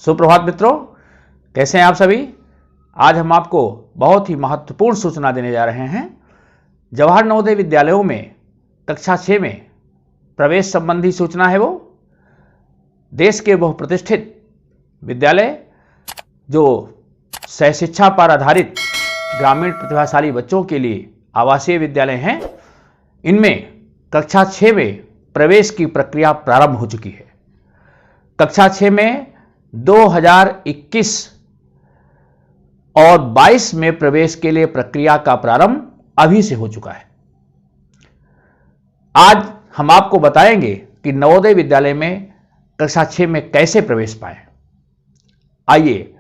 सुप्रभात मित्रों, कैसे हैं आप सभी। आज हम आपको बहुत ही महत्वपूर्ण सूचना देने जा रहे हैं। जवाहर नवोदय विद्यालयों में कक्षा 6 में प्रवेश संबंधी सूचना है। वो देश के बहुप्रतिष्ठित विद्यालय जो सहशिक्षा पर आधारित ग्रामीण प्रतिभाशाली बच्चों के लिए आवासीय विद्यालय हैं, इनमें कक्षा 6 में प्रवेश की प्रक्रिया प्रारंभ हो चुकी है। कक्षा 6 में 2021 और 22 में प्रवेश के लिए प्रक्रिया का प्रारंभ अभी से हो चुका है। आज हम आपको बताएंगे कि नवोदय विद्यालय में कक्षा 6 में कैसे प्रवेश पाएं। आइए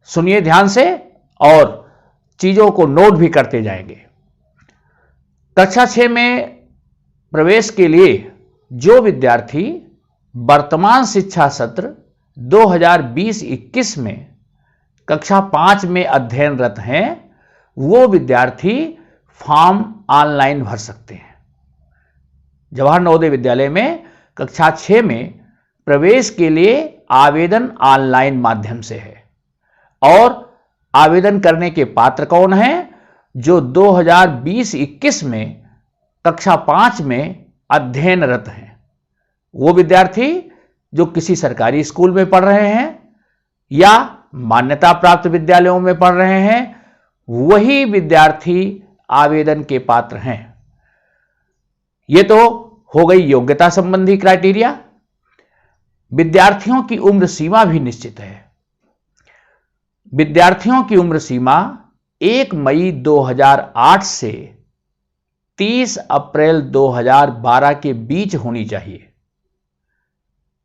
सुनिए ध्यान से और चीजों को नोट भी करते जाएंगे। कक्षा 6 में प्रवेश के लिए जो विद्यार्थी वर्तमान शिक्षा सत्र 2020-21 में कक्षा 5 में अध्ययनरत हैं, वो विद्यार्थी फॉर्म ऑनलाइन भर सकते हैं। जवाहर नवोदय विद्यालय में कक्षा 6 में प्रवेश के लिए आवेदन ऑनलाइन माध्यम से है और आवेदन करने के पात्र कौन हैं? जो 2020-21 में कक्षा 5 में अध्ययनरत हैं। वो विद्यार्थी जो किसी सरकारी स्कूल में पढ़ रहे हैं या मान्यता प्राप्त विद्यालयों में पढ़ रहे हैं, वही विद्यार्थी आवेदन के पात्र हैं। ये तो हो गई योग्यता संबंधी क्राइटेरिया। विद्यार्थियों की उम्र सीमा भी निश्चित है। विद्यार्थियों की उम्र सीमा 1 मई 2008 से 30 अप्रैल 2012 के बीच होनी चाहिए।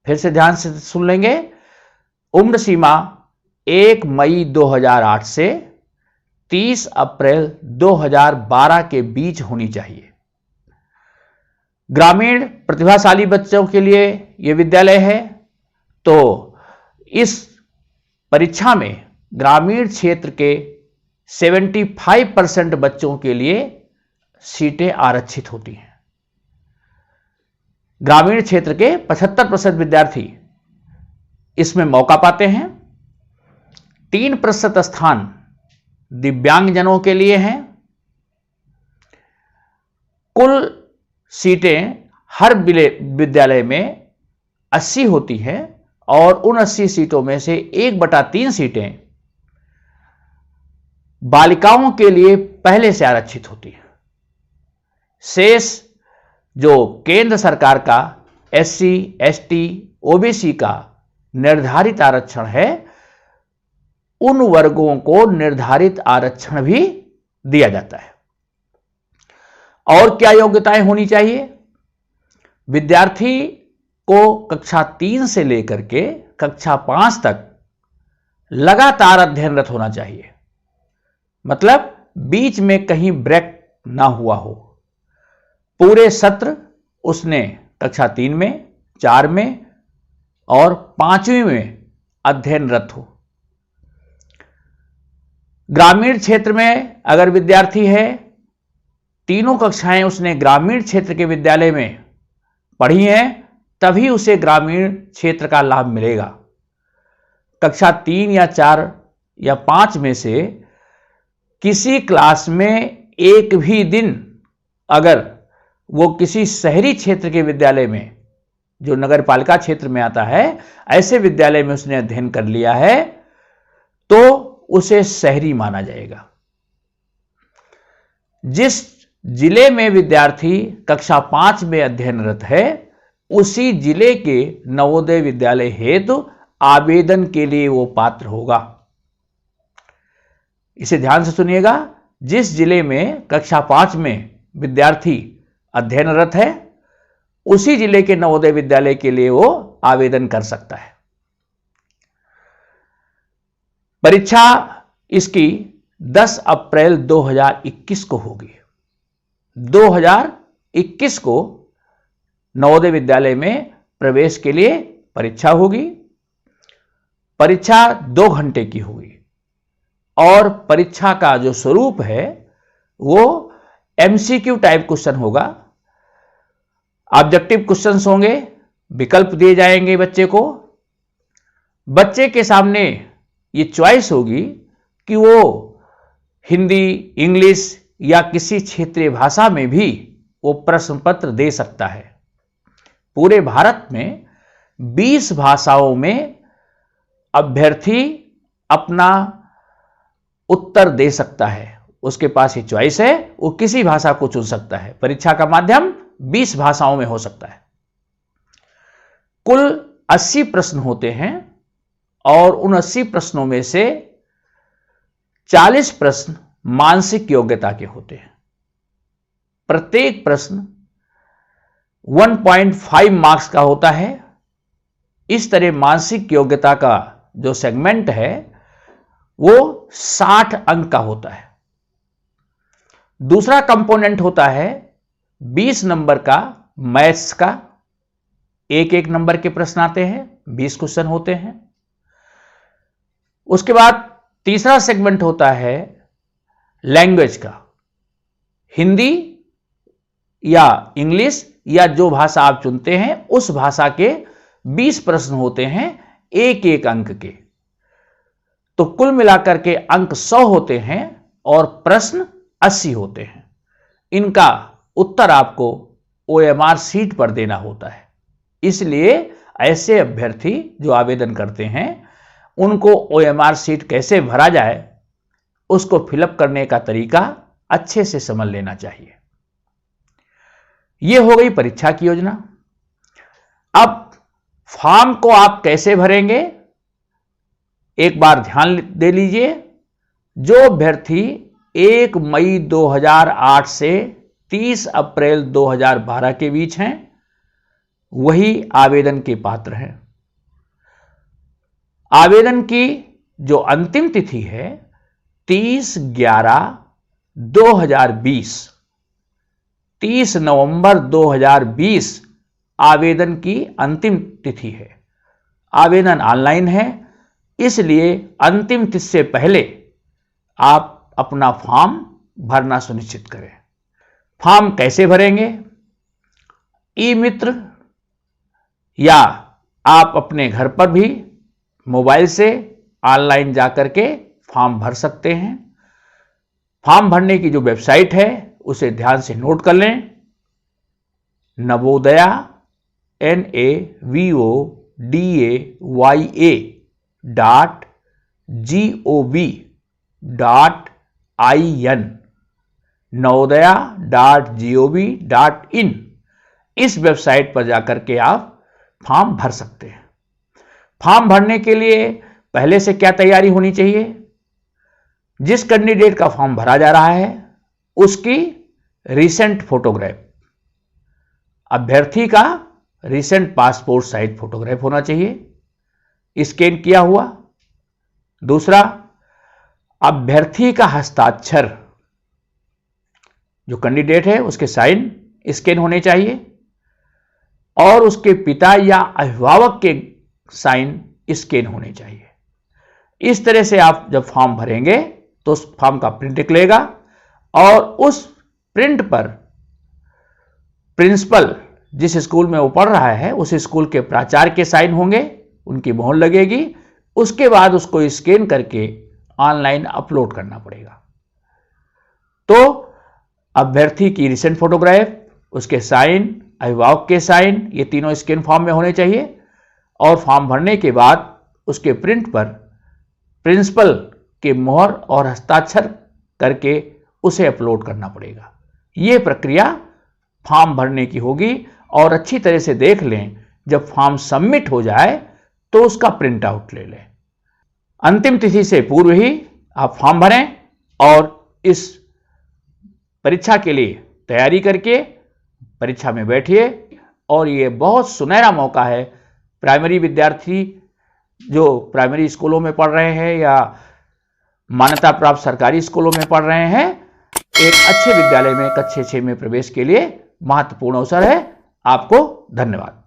फिर से ध्यान से सुन लेंगे। उम्र सीमा 1 मई 2008 से 30 अप्रैल 2012 के बीच होनी चाहिए। ग्रामीण प्रतिभाशाली बच्चों के लिए यह विद्यालय है, तो इस परीक्षा में ग्रामीण क्षेत्र के 75% बच्चों के लिए सीटें आरक्षित होती हैं। ग्रामीण क्षेत्र के 75% विद्यार्थी इसमें मौका पाते हैं। 3% स्थान दिव्यांगजनों के लिए हैं। कुल सीटें हर विद्यालय में 80 होती हैं और उन 80 सीटों में से 1/3 सीटें बालिकाओं के लिए पहले से आरक्षित होती हैं। शेष जो केंद्र सरकार का SC, ST, OBC का निर्धारित आरक्षण है, उन वर्गों को निर्धारित आरक्षण भी दिया जाता है। और क्या योग्यताएं होनी चाहिए? विद्यार्थी को कक्षा 3 से लेकर के कक्षा 5 तक लगातार अध्ययनरत होना चाहिए। मतलब बीच में कहीं ब्रेक ना हुआ हो। पूरे सत्र उसने कक्षा 3 में, 4 में और 5वीं में अध्ययनरत हो। ग्रामीण क्षेत्र में अगर विद्यार्थी है, तीनों कक्षाएं उसने ग्रामीण क्षेत्र के विद्यालय में पढ़ी हैं, तभी उसे ग्रामीण क्षेत्र का लाभ मिलेगा। कक्षा 3 या 4 या 5 में से किसी क्लास में एक भी दिन अगर वो किसी शहरी क्षेत्र के विद्यालय में, जो नगर पालिका क्षेत्र में आता है, ऐसे विद्यालय में उसने अध्ययन कर लिया है, तो उसे शहरी माना जाएगा। जिस जिले में विद्यार्थी कक्षा 5 में अध्ययनरत है, उसी जिले के नवोदय विद्यालय हेतु आवेदन के लिए वो पात्र होगा। इसे ध्यान से सुनिएगा। जिस जिले में कक्षा 5 में विद्यार्थी अध्ययनरत है, उसी जिले के नवोदय विद्यालय के लिए वो आवेदन कर सकता है। परीक्षा इसकी 10 अप्रैल 2021 को होगी। 2021 को नवोदय विद्यालय में प्रवेश के लिए परीक्षा होगी। परीक्षा 2 घंटे की होगी और परीक्षा का जो स्वरूप है वो MCQ टाइप क्वेश्चन होगा। ऑब्जेक्टिव क्वेश्चंस होंगे, विकल्प दिए जाएंगे बच्चे को बच्चे के सामने ये चॉइस होगी कि वो हिंदी, इंग्लिश या किसी क्षेत्रीय भाषा में भी वो प्रश्न पत्र दे सकता है। पूरे भारत में 20 भाषाओं में अभ्यर्थी अपना उत्तर दे सकता है। उसके पास ये चॉइस है, वो किसी भाषा को चुन सकता है। परीक्षा का माध्यम 20 भाषाओं में हो सकता है। कुल 80 प्रश्न होते हैं और उन 80 प्रश्नों में से 40 प्रश्न मानसिक योग्यता के होते हैं। प्रत्येक प्रश्न 1.5 मार्क्स का होता है। इस तरह मानसिक योग्यता का जो सेगमेंट है वो 60 अंक का होता है। दूसरा कंपोनेंट होता है 20 नंबर का मैथ्स का। एक नंबर के प्रश्न आते हैं, 20 क्वेश्चन होते हैं। उसके बाद तीसरा सेगमेंट होता है लैंग्वेज का। हिंदी या इंग्लिश या जो भाषा आप चुनते हैं उस भाषा के 20 प्रश्न होते हैं, एक अंक के। तो कुल मिलाकर के अंक 100 होते हैं और प्रश्न 80 होते हैं। इनका उत्तर आपको OMR शीट पर देना होता है। इसलिए ऐसे अभ्यर्थी जो आवेदन करते हैं उनको OMR शीट कैसे भरा जाए उसको फिलअप करने का तरीका अच्छे से समझ लेना चाहिए। यह हो गई परीक्षा की योजना। अब फॉर्म को आप कैसे भरेंगे, एक बार ध्यान दे लीजिए। जो अभ्यर्थी 1 मई 2008 से 30 अप्रैल 2012 के बीच हैं वही आवेदन के पात्र हैं। आवेदन की जो अंतिम तिथि है 30/11/2020, 30 नवंबर 2020 आवेदन की अंतिम तिथि है। आवेदन ऑनलाइन है, इसलिए अंतिम तिथि से पहले आप अपना फॉर्म भरना सुनिश्चित करें। फॉर्म कैसे भरेंगे? ई मित्र या आप अपने घर पर भी मोबाइल से ऑनलाइन जाकर के फॉर्म भर सकते हैं। फॉर्म भरने की जो वेबसाइट है उसे ध्यान से नोट कर लें। नवोदया NAVODAYA.gov.in, नवोदया.gov.in इस वेबसाइट पर जाकर के आप फॉर्म भर सकते हैं। फॉर्म भरने के लिए पहले से क्या तैयारी होनी चाहिए? जिस कैंडिडेट का फॉर्म भरा जा रहा है उसकी रिसेंट फोटोग्राफ, अभ्यर्थी का रिसेंट पासपोर्ट साइज फोटोग्राफ होना चाहिए, स्कैन किया हुआ। दूसरा, अभ्यर्थी का हस्ताक्षर, जो कैंडिडेट है उसके साइन स्कैन होने चाहिए और उसके पिता या अभिभावक के साइन स्कैन होने चाहिए। इस तरह से आप जब फॉर्म भरेंगे तो उस फॉर्म का प्रिंट निकलेगा और उस प्रिंट पर प्रिंसिपल जिस स्कूल में वो पढ़ रहा है उस स्कूल के प्राचार्य के साइन होंगे, उनकी मोहर लगेगी। उसके बाद उसको स्कैन करके ऑनलाइन अपलोड करना पड़ेगा। तो अभ्यर्थी की रिसेंट फोटोग्राफ, उसके साइन, अभिभावक के साइन, ये तीनों स्कैन फॉर्म में होने चाहिए और फॉर्म भरने के बाद उसके प्रिंट पर प्रिंसिपल के मोहर और हस्ताक्षर करके उसे अपलोड करना पड़ेगा। ये प्रक्रिया फॉर्म भरने की होगी और अच्छी तरह से देख लें, जब फॉर्म सबमिट हो जाए तो उसका प्रिंट आउट ले लें। अंतिम तिथि से पूर्व ही आप फॉर्म भरें और इस परीक्षा के लिए तैयारी करके परीक्षा में बैठिए। और ये बहुत सुनहरा मौका है प्राइमरी विद्यार्थी जो प्राइमरी स्कूलों में पढ़ रहे हैं या मान्यता प्राप्त सरकारी स्कूलों में पढ़ रहे हैं, एक अच्छे विद्यालय में कक्षा 6 में प्रवेश के लिए महत्वपूर्ण अवसर है। आपको धन्यवाद।